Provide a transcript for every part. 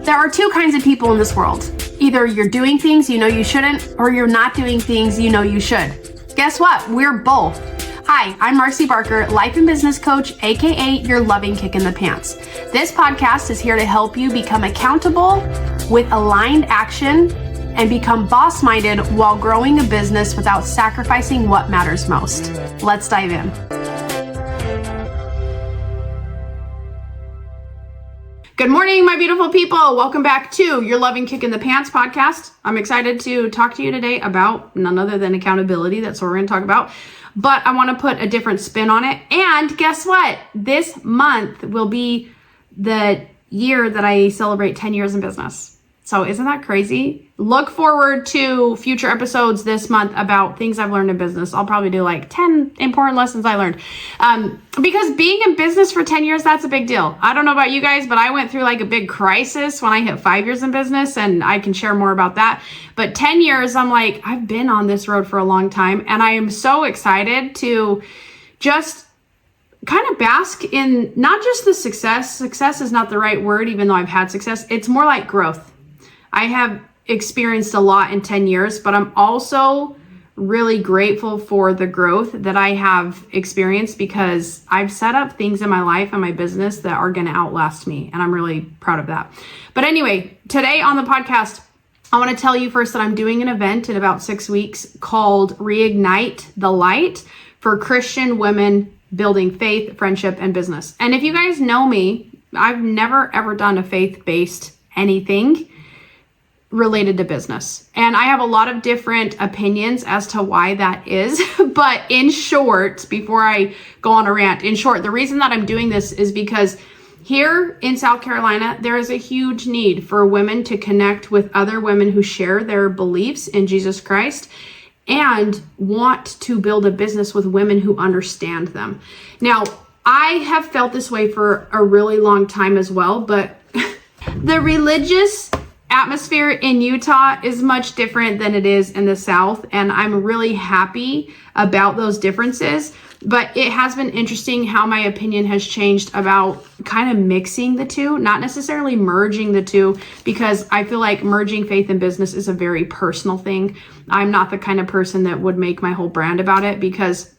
There are two kinds of people in this world. Either you're doing things you know you shouldn't, or you're not doing things you know you should. Guess what? We're both. Hi, I'm Marcy Barker, life and business coach, aka your loving kick in the pants. This podcast is here to help you become accountable with aligned action and become boss-minded while growing a business without sacrificing what matters most. Let's dive in. Good morning, my beautiful people. Welcome back to your Loving Kick in the Pants podcast. I'm excited to talk to you today about none other than accountability. That's what we're going to talk about. But I want to put a different spin on it. And guess what? This month will be the year that I celebrate 10 years in business. So isn't that crazy? Look forward to future episodes this month about things I've learned in business. I'll probably do like 10 important lessons I learned. Because being in business for 10 years, that's a big deal. I don't know about you guys, but I went through like a big crisis when I hit 5 years in business, and I can share more about that. But 10 years, I'm like, I've been on this road for a long time, and I am so excited to just kind of bask in not just the success. Success is not the right word, even though I've had success. It's more like growth. I have experienced a lot in 10 years, but I'm also really grateful for the growth that I have experienced because I've set up things in my life and my business that are going to outlast me. And I'm really proud of that. But anyway, today on the podcast, I want to tell you first that I'm doing an event in about 6 weeks called Reignite the Light for Christian women building faith, friendship, and business. And if you guys know me, I've never ever done a faith-based anything related to business. And I have a lot of different opinions as to why that is. But in short, before I go on a rant, in short, the reason that I'm doing this is because here in South Carolina, there is a huge need for women to connect with other women who share their beliefs in Jesus Christ and want to build a business with women who understand them. Now, I have felt this way for a really long time as well, but the religious atmosphere in Utah is much different than it is in the South, and I'm really happy about those differences. But it has been interesting how my opinion has changed about kind of mixing the two, not necessarily merging the two, because I feel like merging faith and business is a very personal thing. I'm not the kind of person that would make my whole brand about it, because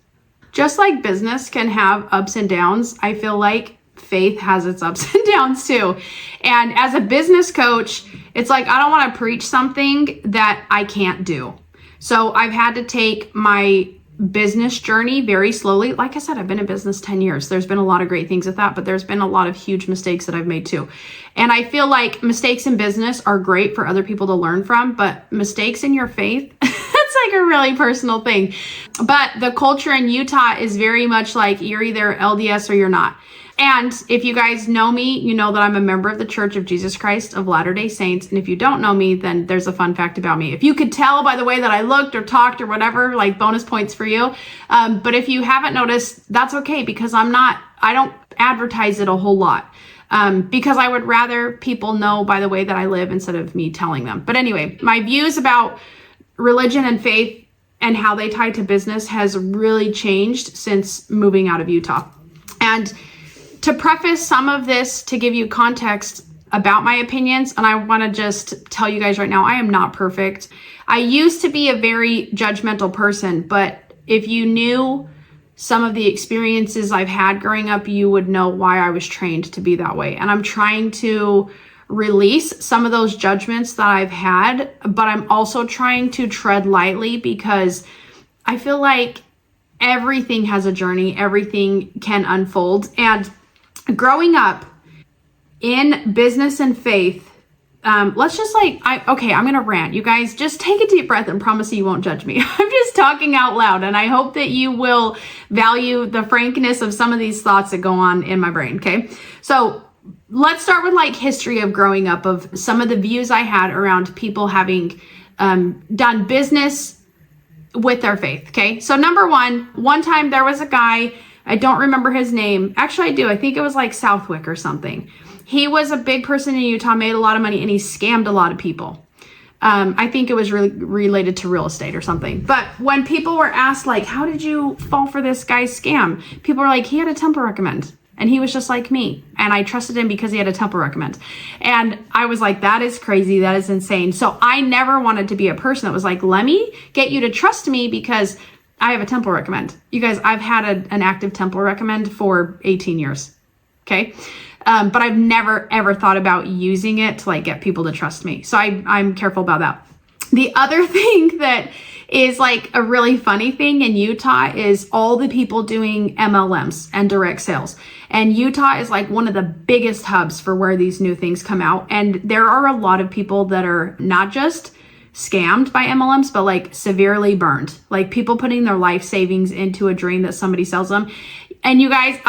just like business can have ups and downs, I feel like faith has its ups and downs too. And as a business coach, it's like, I don't want to preach something that I can't do. So I've had to take my business journey very slowly. Like I said, I've been in business 10 years. There's been a lot of great things with that, but there's been a lot of huge mistakes that I've made too. And I feel like mistakes in business are great for other people to learn from, but mistakes in your faith, that's like a really personal thing. But the culture in Utah is very much like you're either LDS or you're not. And if you guys know me, you know that I'm a member of the Church of Jesus Christ of Latter-day Saints. And if you don't know me, then there's a fun fact about me. If you could tell by the way that I looked or talked or whatever, like bonus points for you. But if you haven't noticed, that's okay, because I don't advertise it a whole lot. Because I would rather people know by the way that I live instead of me telling them. But anyway, my views about religion and faith and how they tie to business has really changed since moving out of Utah. And to preface some of this, to give you context about my opinions, and I want to just tell you guys right now, I am not perfect. I used to be a very judgmental person, but if you knew some of the experiences I've had growing up, you would know why I was trained to be that way. And I'm trying to release some of those judgments that I've had, but I'm also trying to tread lightly, because I feel like everything has a journey, everything can unfold. And growing up in business and faith, I'm going to rant. You guys just take a deep breath and promise you won't judge me. I'm just talking out loud, and I hope that you will value the frankness of some of these thoughts that go on in my brain, okay? So let's start with like history of growing up, of some of the views I had around people having done business with their faith, okay? So number one time there was a guy, I don't remember his name. Actually, I do. I think it was like Southwick or something. He was a big person in Utah, made a lot of money, and he scammed a lot of people. I think it was really related to real estate or something. But when people were asked, like, how did you fall for this guy's scam? People were like, he had a temple recommend. And he was just like me. And I trusted him because he had a temple recommend. And I was like, that is crazy. That is insane. So I never wanted to be a person that was like, let me get you to trust me because I have a temple recommend. You guys, I've had an active temple recommend for 18 years. Okay. But I've never, ever thought about using it to like get people to trust me. So I'm careful about that. The other thing that is like a really funny thing in Utah is all the people doing MLMs and direct sales. And Utah is like one of the biggest hubs for where these new things come out. And there are a lot of people that are not just scammed by MLMs, but like severely burned, like people putting their life savings into a dream that somebody sells them. And you guys,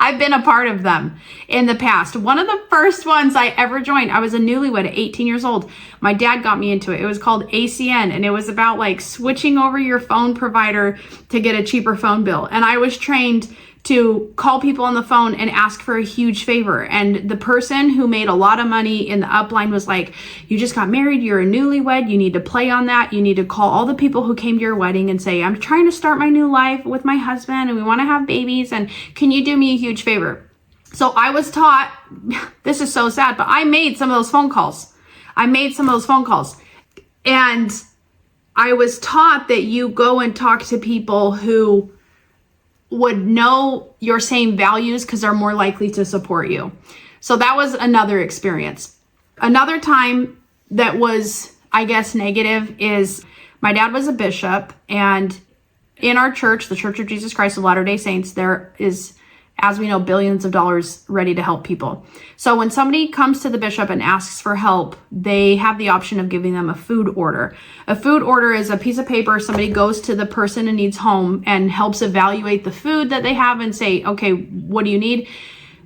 I've been a part of them in the past. One of the first ones I ever joined, I was a newlywed at 18 years old. My dad got me into it. It was called ACN, and it was about like switching over your phone provider to get a cheaper phone bill. And I was trained to call people on the phone and ask for a huge favor. And the person who made a lot of money in the upline was like, you just got married, you're a newlywed, you need to play on that. You need to call all the people who came to your wedding and say, I'm trying to start my new life with my husband and we want to have babies. And can you do me a huge favor? So I was taught, this is so sad, but I made some of those phone calls. And I was taught that you go and talk to people who would know your same values because they're more likely to support you. So that was another experience. Another time that was, I guess, negative is my dad was a bishop, and in our church, the Church of Jesus Christ of Latter-day Saints, there is, as we know, billions of dollars ready to help people. So when somebody comes to the bishop and asks for help, they have the option of giving them a food order. A food order is a piece of paper. Somebody goes to the person in need's home and helps evaluate the food that they have and say, okay, what do you need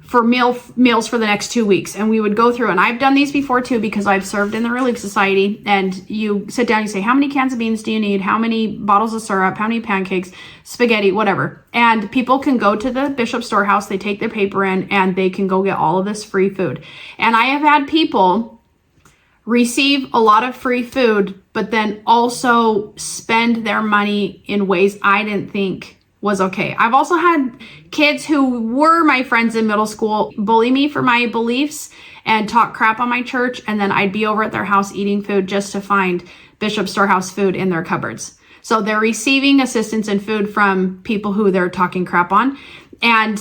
for meals for the next 2 weeks? And we would go through, and I've done these before too, because I've served in the Relief Society, and you sit down, you say, how many cans of beans do you need? How many bottles of syrup? How many pancakes, spaghetti, whatever. And people can go to the bishop storehouse, they take their paper in, and they can go get all of this free food. And I have had people receive a lot of free food, but then also spend their money in ways I didn't think was okay. I've also had kids who were my friends in middle school bully me for my beliefs and talk crap on my church, and then I'd be over at their house eating food just to find Bishop Storehouse food in their cupboards. So they're receiving assistance and food from people who they're talking crap on and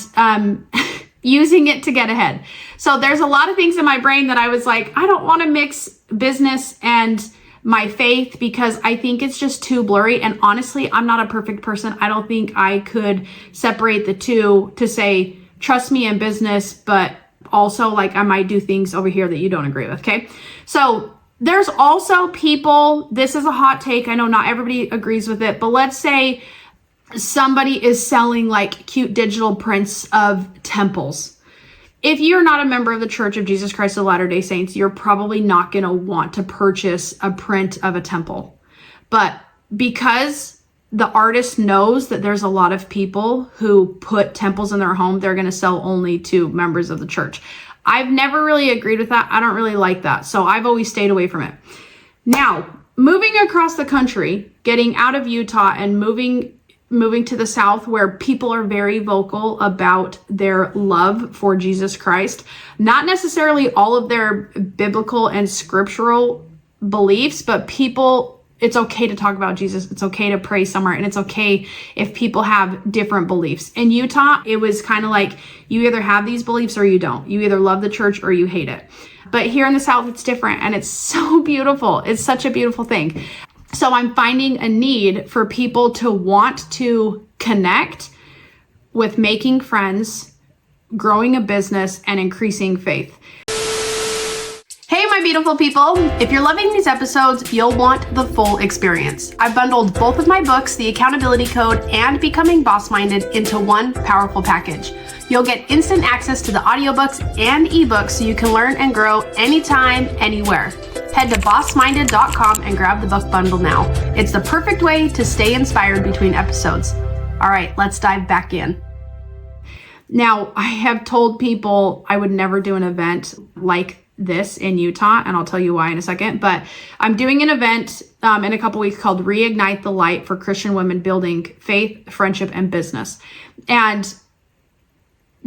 using it to get ahead. So there's a lot of things in my brain that I was like, I don't want to mix business and my faith because I think it's just too blurry. And honestly, I'm not a perfect person. I don't think I could separate the two to say, trust me in business, but also like I might do things over here that you don't agree with. Okay. So there's also people, this is a hot take. I know not everybody agrees with it, but let's say somebody is selling like cute digital prints of temples. If you're not a member of the Church of Jesus Christ of Latter-day Saints, you're probably not going to want to purchase a print of a temple. But because the artist knows that there's a lot of people who put temples in their home, they're going to sell only to members of the church. I've never really agreed with that. I don't really like that. So I've always stayed away from it. Now, moving across the country, getting out of Utah and moving to the South where people are very vocal about their love for Jesus Christ, not necessarily all of their biblical and scriptural beliefs, but people, it's okay to talk about Jesus. It's okay to pray somewhere. And it's okay if people have different beliefs. In Utah, it was kind of like you either have these beliefs or you don't. You either love the church or you hate it. But here in the South, it's different. And it's so beautiful. It's such a beautiful thing. So I'm finding a need for people to want to connect with making friends, growing a business, and increasing faith. Hey, my beautiful people. If you're loving these episodes, you'll want the full experience. I've bundled both of my books, The Accountability Code and Becoming Boss Minded, into one powerful package. You'll get instant access to the audiobooks and ebooks so you can learn and grow anytime, anywhere. Head to bossminded.com and grab the book bundle now. It's the perfect way to stay inspired between episodes. All right, let's dive back in. Now, I have told people I would never do an event like this in Utah, and I'll tell you why in a second, but I'm doing an event in a couple weeks called Reignite the Light for Christian women building faith, friendship, and business. And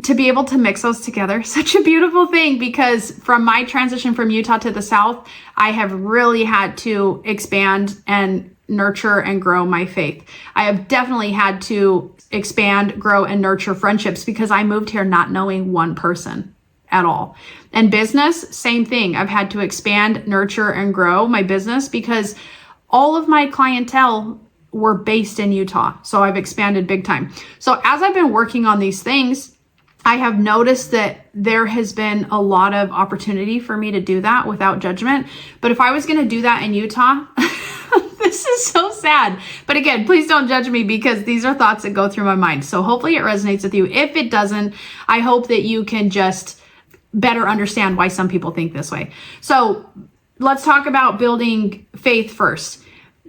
to be able to mix those together, such a beautiful thing, because from my transition from Utah to the South, I have really had to expand and nurture and grow my faith. I have definitely had to expand, grow, and nurture friendships because I moved here not knowing one person at all. And business, same thing. I've had to expand, nurture, and grow my business because all of my clientele were based in Utah. So I've expanded big time. So as I've been working on these things, I have noticed that there has been a lot of opportunity for me to do that without judgment. But if I was going to do that in Utah, this is so sad. But again, please don't judge me because these are thoughts that go through my mind. So hopefully it resonates with you. If it doesn't, I hope that you can just better understand why some people think this way. So let's talk about building faith first.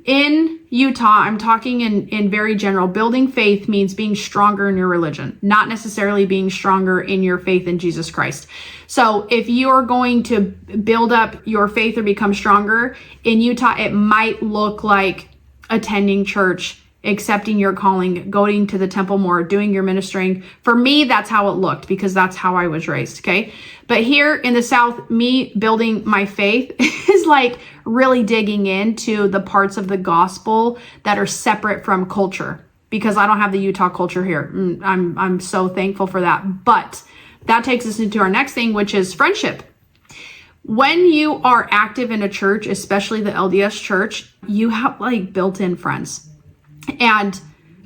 In Utah, I'm talking in very general. Building faith means being stronger in your religion, not necessarily being stronger in your faith in Jesus Christ. So if you are going to build up your faith or become stronger in Utah, it might look like attending church, accepting your calling, going to the temple more, doing your ministering. For me, that's how it looked because that's how I was raised, okay? But here in the South, me building my faith is like really digging into the parts of the gospel that are separate from culture because I don't have the Utah culture here. I'm so thankful for that. But that takes us into our next thing, which is friendship. When you are active in a church, especially the LDS church, you have like built-in friends. And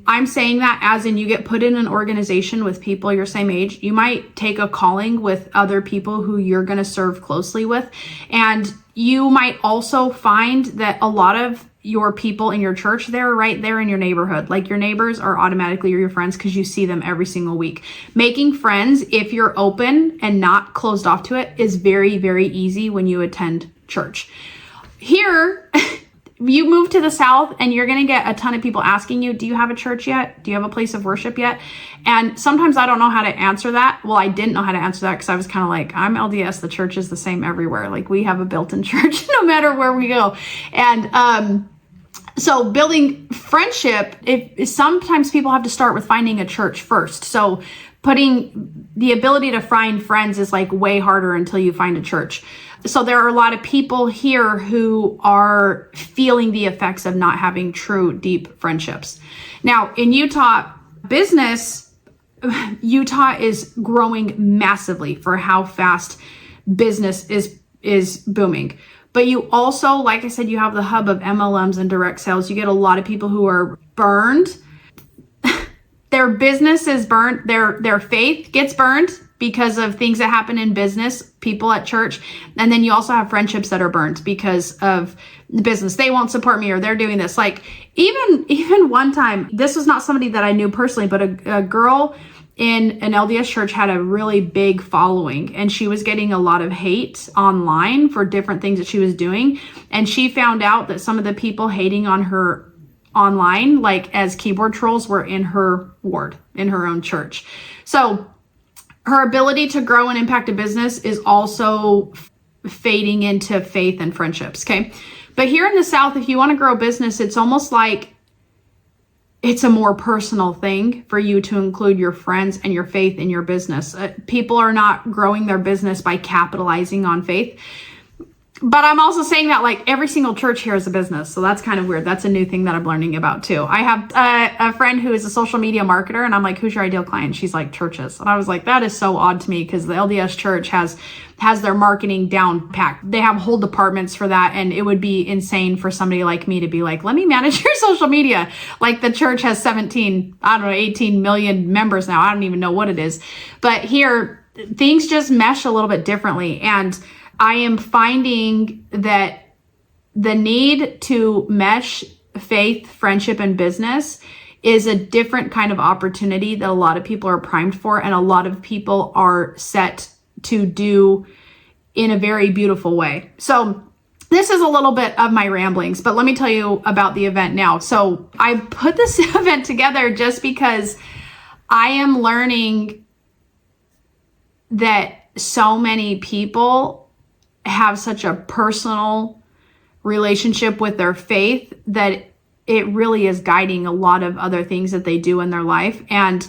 I'm saying that as in you get put in an organization with people your same age. You might take a calling with other people who you're going to serve closely with. And you might also find that a lot of your people in your church, they're right there in your neighborhood. Like your neighbors are automatically your friends because you see them every single week. Making friends, if you're open and not closed off to it, is very, very easy when you attend church. Here, you move to the South and you're going to get a ton of people asking you, do you have a church yet? Do you have a place of worship yet? And sometimes I don't know how to answer that. Well, I didn't know how to answer that because I was kind of like, I'm LDS. The church is the same everywhere. Like we have a built-in church no matter where we go. And so building friendship, if sometimes people have to start with finding a church first. So putting the ability to find friends is like way harder until you find a church. So there are a lot of people here who are feeling the effects of not having true, deep friendships. Now, in Utah, Utah is growing massively for how fast business is booming. But you also, like I said, you have the hub of MLMs and direct sales. You get a lot of people who are burned. Their business is burned. Their faith gets burned because of things that happen in business, people at church. And then you also have friendships that are burnt because of the business. They won't support me or they're doing this. Like even one time, this was not somebody that I knew personally, but a girl in an LDS church had a really big following and she was getting a lot of hate online for different things that she was doing. And she found out that some of the people hating on her online, like as keyboard trolls, were in her ward, in her own church. So her ability to grow and impact a business is also fading into faith and friendships, okay? But here in the South, if you want to grow a business, it's almost like it's a more personal thing for you to include your friends and your faith in your business. People are not growing their business by capitalizing on faith. But I'm also saying that like every single church here is a business. So that's kind of weird. That's a new thing that I'm learning about too. I have a friend who is a social media marketer and I'm like, who's your ideal client? She's like, churches. And I was like, that is so odd to me because the LDS church has their marketing down packed. They have whole departments for that. And it would be insane for somebody like me to be like, let me manage your social media. Like the church has 18 million members now. I don't even know what it is. But here things just mesh a little bit differently. And I am finding that the need to mesh faith, friendship, and business is a different kind of opportunity that a lot of people are primed for and a lot of people are set to do in a very beautiful way. So this is a little bit of my ramblings, but let me tell you about the event now. So I put this event together just because I am learning that so many people have such a personal relationship with their faith that it really is guiding a lot of other things that they do in their life. And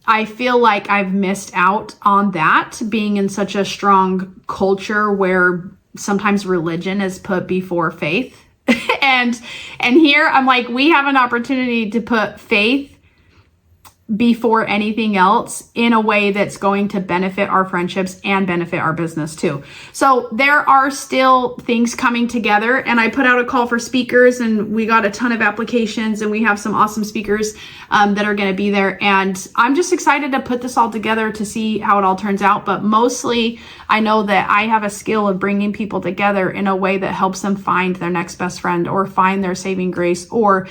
I feel like I've missed out on that, being in such a strong culture where sometimes religion is put before faith. and here I'm like, we have an opportunity to put faith before anything else in a way that's going to benefit our friendships and benefit our business too. So there are still things coming together, and I put out a call for speakers, and we got a ton of applications, and we have some awesome speakers that are going to be there. And I'm just excited to put this all together to see how it all turns out. But mostly I know that I have a skill of bringing people together in a way that helps them find their next best friend, or find their saving grace, or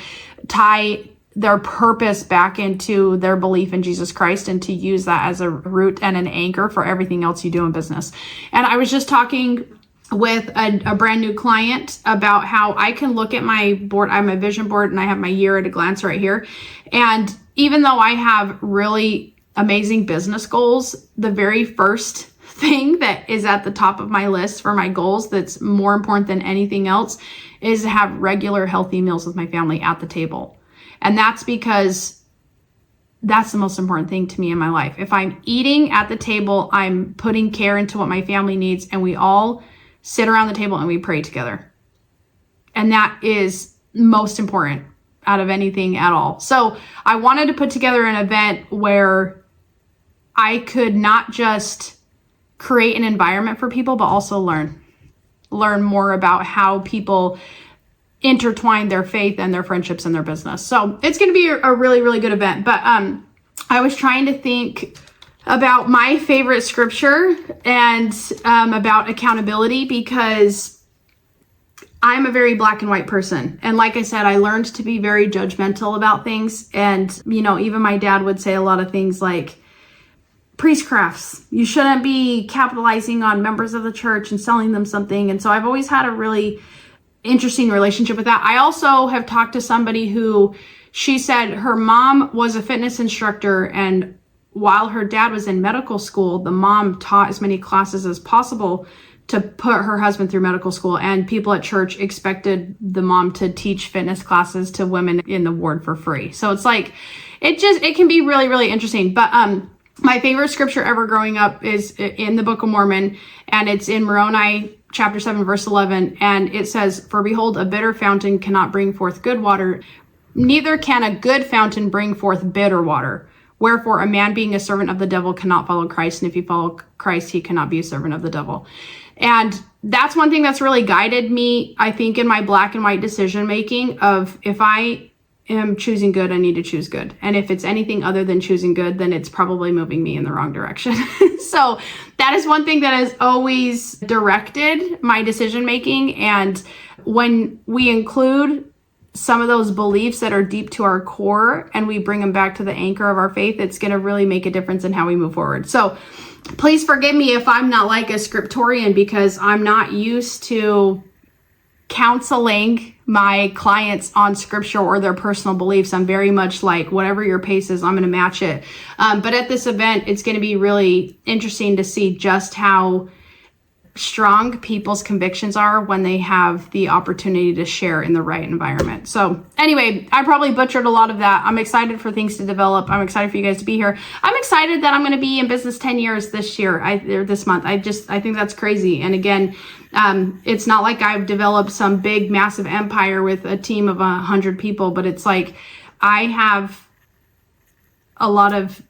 tie their purpose back into their belief in Jesus Christ, and to use that as a root and an anchor for everything else you do in business. And I was just talking with a brand new client about how I can look at my board. I have my vision board, and I have my year at a glance right here. And even though I have really amazing business goals, the very first thing that is at the top of my list for my goals that's more important than anything else is to have regular healthy meals with my family at the table. And that's because that's the most important thing to me in my life. If I'm eating at the table, I'm putting care into what my family needs, and we all sit around the table and we pray together. And that is most important out of anything at all. So I wanted to put together an event where I could not just create an environment for people, but also learn more about how people intertwine their faith and their friendships and their business. So it's going to be a really, really good event. But I was trying to think about my favorite scripture and about accountability, because I'm a very black and white person. And like I said, I learned to be very judgmental about things. And, even my dad would say a lot of things like, priestcrafts, you shouldn't be capitalizing on members of the church and selling them something. And so I've always had a really interesting relationship with that. I also have talked to somebody who, she said her mom was a fitness instructor, and while her dad was in medical school, the mom taught as many classes as possible to put her husband through medical school, and people at church expected the mom to teach fitness classes to women in the ward for free. So it's like, it can be really, really interesting. But my favorite scripture ever growing up is in the Book of Mormon, and it's in Moroni chapter 7, verse 11. And it says, "For behold, a bitter fountain cannot bring forth good water, neither can a good fountain bring forth bitter water. Wherefore, a man being a servant of the devil cannot follow Christ. And if he follow Christ, he cannot be a servant of the devil." And that's one thing that's really guided me, I think, in my black and white decision making of, if I am choosing good, I need to choose good. And if it's anything other than choosing good, then it's probably moving me in the wrong direction. So that is one thing that has always directed my decision making. And when we include some of those beliefs that are deep to our core and we bring them back to the anchor of our faith, it's going to really make a difference in how we move forward. So please forgive me if I'm not like a scriptorian, because I'm not used to counseling my clients on scripture or their personal beliefs. I'm very much like, whatever your pace is, I'm going to match it. But at this event, it's going to be really interesting to see just how strong people's convictions are when they have the opportunity to share in the right environment. So anyway, I probably butchered a lot of that. I'm excited for things to develop. I'm excited for you guys to be here. I'm excited that I'm going to be in business 10 years this year, or this month. I think that's crazy. And again, it's not like I've developed some big, massive empire with a team of 100 people, but it's like I have a lot of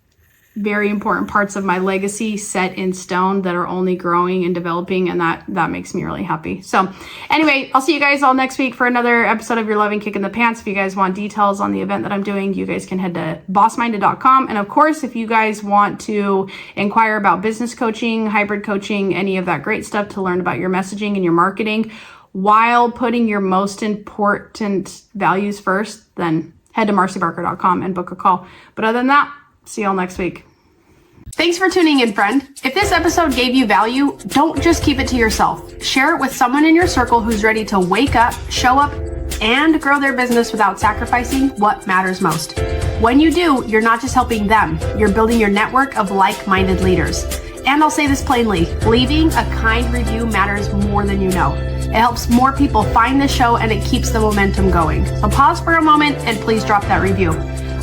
very important parts of my legacy set in stone that are only growing and developing, and that makes me really happy. So anyway, I'll see you guys all next week for another episode of Your Loving Kick in the Pants. If you guys want details on the event that I'm doing, you guys can head to bossminded.com. And of course, if you guys want to inquire about business coaching, hybrid coaching, any of that great stuff to learn about your messaging and your marketing while putting your most important values first, then head to marcybarker.com and book a call. But other than that, see y'all next week. Thanks for tuning in, friend. If this episode gave you value, don't just keep it to yourself. Share it with someone in your circle who's ready to wake up, show up, and grow their business without sacrificing what matters most. When you do, you're not just helping them, you're building your network of like-minded leaders. And I'll say this plainly, leaving a kind review matters more than you know. It helps more people find the show, and it keeps the momentum going. So pause for a moment and please drop that review.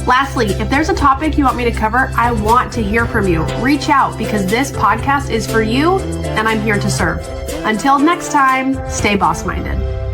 Lastly, if there's a topic you want me to cover, I want to hear from you. Reach out because this podcast is for you and I'm here to serve. Until next time, stay boss-minded.